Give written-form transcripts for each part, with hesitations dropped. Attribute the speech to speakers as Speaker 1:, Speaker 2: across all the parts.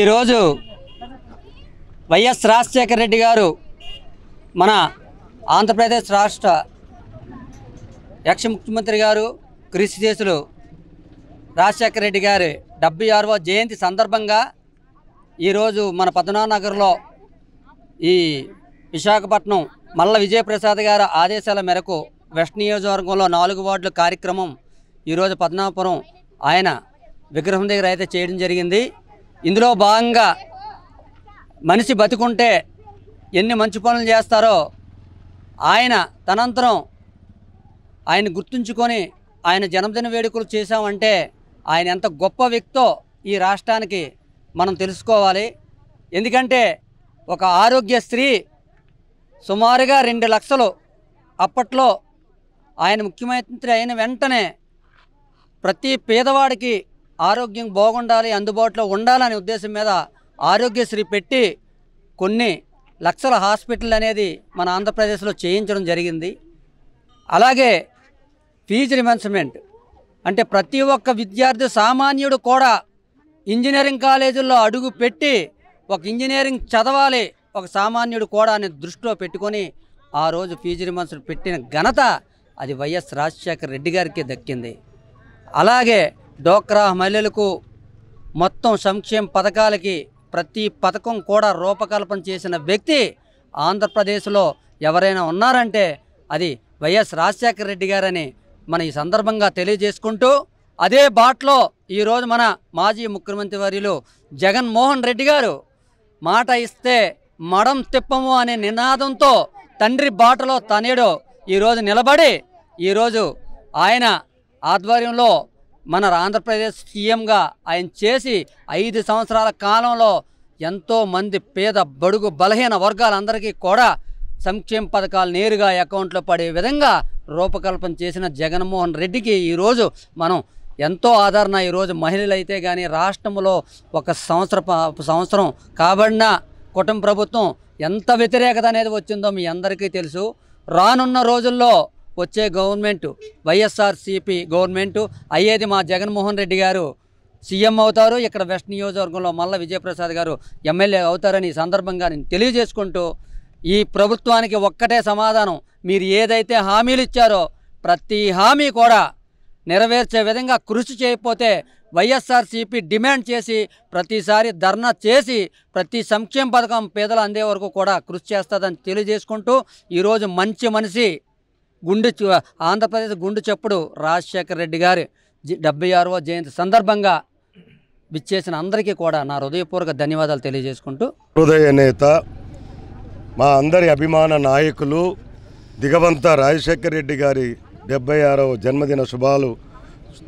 Speaker 1: ఈరోజు వైఎస్ రాజశేఖర రెడ్డి గారు మన ఆంధ్రప్రదేశ్ రాష్ట్ర ఎక్స్ ముఖ్యమంత్రి గారు కృషి చేసులు రాజశేఖర రెడ్డి గారి 76వ జయంతి సందర్భంగా ఈరోజు మన పద్మనాభనగర్లో ఈ విశాఖపట్నం మల్ల విజయప్రసాద్ గారి ఆదేశాల మేరకు వెస్ట్ నియోజకవర్గంలో 4 వార్డుల కార్యక్రమం ఈరోజు పద్మనాభపురం ఆయన విగ్రహం దగ్గర అయితే చేయడం జరిగింది. ఇందులో భాగంగా మనిషి బతికుంటే ఎన్ని మంచి పనులు చేస్తారో ఆయన తనంతరం ఆయన గుర్తుంచుకొని ఆయన జన్మదిన వేడుకలు చేశామంటే ఆయన ఎంత గొప్ప వ్యక్తో ఈ రాష్ట్రానికి మనం తెలుసుకోవాలి. ఎందుకంటే ఒక ఆరోగ్యశ్రీ సుమారుగా 2 లక్షలు అప్పట్లో ఆయన ముఖ్యమంత్రి అయిన వెంటనే ప్రతి పేదవాడికి ఆరోగ్యం బాగుండాలి, అందుబాటులో ఉండాలనే ఉద్దేశం మీద ఆరోగ్యశ్రీ పెట్టి కొన్ని లక్షల హాస్పిటల్ అనేది మన ఆంధ్రప్రదేశ్లో చేయించడం జరిగింది. అలాగే ఫీజు రిమెన్స్మెంట్ అంటే ప్రతి ఒక్క విద్యార్థి సామాన్యుడు కూడా ఇంజనీరింగ్ కాలేజీల్లో అడుగు పెట్టి ఒక ఇంజనీరింగ్ చదవాలి ఒక సామాన్యుడు కూడా అని దృష్టిలో పెట్టుకొని ఆ రోజు ఫీజు రిమెన్స్మెంట్ పెట్టిన ఘనత అది వైఎస్ రాజశేఖర రెడ్డి గారికి దక్కింది. అలాగే డోక్రా మహిళలకు మొత్తం సంక్షేమ పథకాలకి ప్రతి పథకం కూడా రూపకల్పన చేసిన వ్యక్తి ఆంధ్రప్రదేశ్లో ఎవరైనా ఉన్నారంటే అది వైఎస్ రాజశేఖర రెడ్డి గారని మన ఈ సందర్భంగా తెలియజేసుకుంటూ అదే బాటలో ఈరోజు మన మాజీ ముఖ్యమంత్రి వర్యులు జగన్మోహన్ రెడ్డి గారు మాట ఇస్తే మడం తిప్పము అనే నినాదంతో తండ్రి బాటలో తనేడు ఈరోజు నిలబడి ఈరోజు ఆయన ఆధ్వర్యంలో మన ఆంధ్రప్రదేశ్ సీఎంగా ఆయన చేసి 5 సంవత్సరాల కాలంలో ఎంతోమంది పేద బడుగు బలహీన వర్గాలందరికీ కూడా సంక్షేమ పథకాలు నేరుగా అకౌంట్లో పడే విధంగా రూపకల్పన చేసిన జగన్మోహన్ రెడ్డికి ఈరోజు మనం ఎంతో ఆదరణ. ఈరోజు మహిళలు అయితే కానీ రాష్ట్రంలో ఒక సంవత్సరం కాబడిన కుటుంబ ప్రభుత్వం ఎంత వ్యతిరేకత అనేది వచ్చిందో మీ అందరికీ తెలుసు. రానున్న రోజుల్లో వచ్చే గవర్నమెంట్ వైఎస్ఆర్సీపీ గవర్నమెంట్ అయ్యేది మా జగన్మోహన్ రెడ్డి గారు సీఎం అవుతారు. ఇక్కడ వెస్ట్ నియోజకవర్గంలో మల్ల విజయప్రసాద్ గారు ఎమ్మెల్యే అవుతారని ఈ సందర్భంగా నేను తెలియజేసుకుంటూ ఈ ప్రభుత్వానికి ఒక్కటే సమాధానం, మీరు ఏదైతే హామీలు ఇచ్చారో ప్రతి హామీ కూడా నెరవేర్చే విధంగా కృషి చేయకపోతే వైఎస్ఆర్సీపీ డిమాండ్ చేసి ప్రతిసారి ధర్నా చేసి ప్రతి సంక్షేమ పథకం పేదలు అందే వరకు కూడా కృషి చేస్తుందని తెలియజేసుకుంటూ ఈరోజు మంచి మనిషి ఆంధ్రప్రదేశ్ గుండు చప్పుడు రాజశేఖర రెడ్డి గారి 76వ జయంతి సందర్భంగా విచ్చేసిన అందరికీ కూడా నా హృదయపూర్వక ధన్యవాదాలు తెలియజేసుకుంటూ
Speaker 2: హృదయ నేత మా అందరి అభిమాన నాయకులు దిగవంత రాజశేఖర రెడ్డి గారి 76వ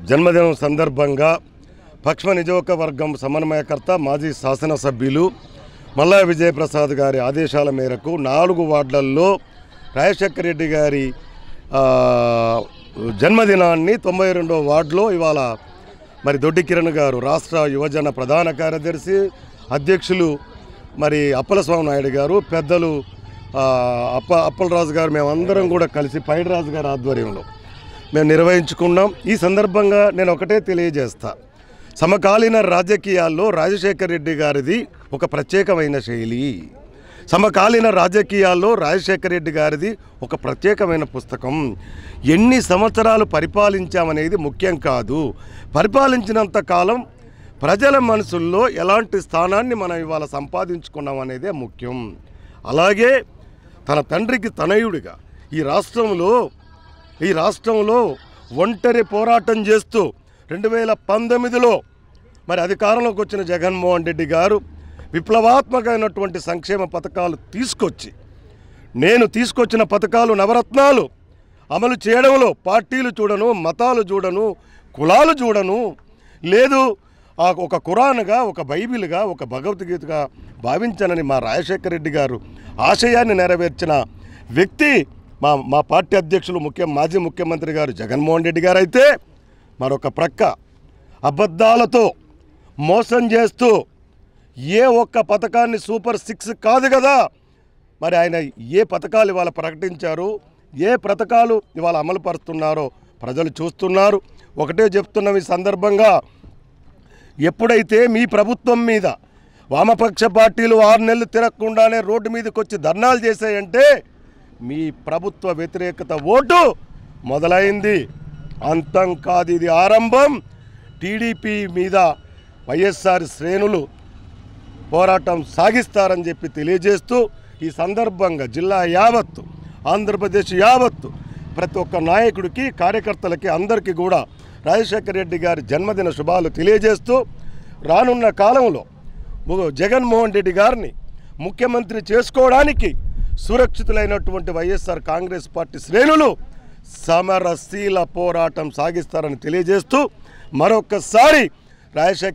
Speaker 2: జన్మదినం సందర్భంగా పశ్చిమ నియోజకవర్గం సమన్వయకర్త మాజీ శాసనసభ్యులు మల్లా విజయప్రసాద్ గారి ఆదేశాల మేరకు 4 వార్డులలో రాజశేఖర రెడ్డి గారి జన్మదినాన్ని 92వ వార్డులో ఇవాళ మరి దొడ్డి కిరణ్ గారు రాష్ట్ర యువజన ప్రధాన కార్యదర్శి అధ్యక్షులు మరి అప్పలస్వామి నాయుడు గారు పెద్దలు అప్పలరాజు గారు మేమందరం కూడా కలిసి పైడిరాజు గారి ఆధ్వర్యంలో మేము నిర్వహించుకున్నాం. ఈ సందర్భంగా నేను ఒకటే తెలియజేస్తా, సమకాలీన రాజకీయాల్లో రాజశేఖర రెడ్డి గారిది ఒక ప్రత్యేకమైన శైలి. సమకాలీన రాజకీయాల్లో రాజశేఖర రెడ్డి గారిది ఒక ప్రత్యేకమైన పుస్తకం. ఎన్ని సంవత్సరాలు పరిపాలించామనేది ముఖ్యం కాదు, పరిపాలించినంత కాలం ప్రజల మనసుల్లో ఎలాంటి స్థానాన్ని మనం ఇవాళ సంపాదించుకున్నాం అనేదే ముఖ్యం. అలాగే తన తండ్రికి తనయుడిగా ఈ రాష్ట్రంలో ఒంటరి పోరాటం చేస్తూ 2019లో మరి అధికారంలోకి వచ్చిన జగన్మోహన్ రెడ్డి గారు విప్లవాత్మకమైనటువంటి సంక్షేమ పథకాలు నేను తీసుకొచ్చిన పథకాలు నవరత్నాలు అమలు చేయడంలో పార్టీలు చూడను, మతాలు చూడను, కులాలు చూడను, లేదు ఒక ఖురాన్గా, ఒక బైబిల్గా, ఒక భగవద్గీతగా భావించనని మా రాజశేఖర రెడ్డి గారు ఆశయాన్ని నెరవేర్చిన వ్యక్తి మా పార్టీ అధ్యక్షులు మాజీ ముఖ్యమంత్రి గారు జగన్మోహన్ రెడ్డి గారు అయితే మరొక ప్రక్క అబద్ధాలతో మోసం చేస్తూ ఏ ఒక్క పథకాన్ని సూపర్ 6 కాదు కదా మరి ఆయన ఏ పథకాలు ఇవాళ ప్రకటించారు, ఏ పథకాలు ఇవాళ అమలు పరుస్తున్నారో ప్రజలు చూస్తున్నారు. ఒకటే చెప్తున్నాం ఈ సందర్భంగా, ఎప్పుడైతే మీ ప్రభుత్వం మీద వామపక్ష పార్టీలు 6 నెలలు తిరగకుండానే రోడ్డు మీదకి వచ్చి ధర్నాలు చేశాయంటే మీ ప్రభుత్వ వ్యతిరేకత ఓటు మొదలైంది. అంతం కాదు, ఇది ఆరంభం. టీడీపీ మీద వైఎస్ఆర్ శ్రేణులు పోరాటం సాగిస్తారని చెప్పి తెలియజేస్తూ ఈ సందర్భంగా జిల్లా యావత్తు, ఆంధ్రప్రదేశ్ యావత్తు ప్రతి ఒక్క నాయకుడికి, కార్యకర్తలకి, అందరికీ కూడా రాజశేఖర రెడ్డి గారి జన్మదిన శుభాలు తెలియజేస్తూ రానున్న కాలంలో జగన్మోహన్ రెడ్డి గారిని ముఖ్యమంత్రి చేసుకోవడానికి సురక్షితులైనటువంటి వైఎస్ఆర్ కాంగ్రెస్ పార్టీ శ్రేణులు సమరశీల పోరాటం సాగిస్తారని తెలియజేస్తూ మరొకసారి రాజశేఖర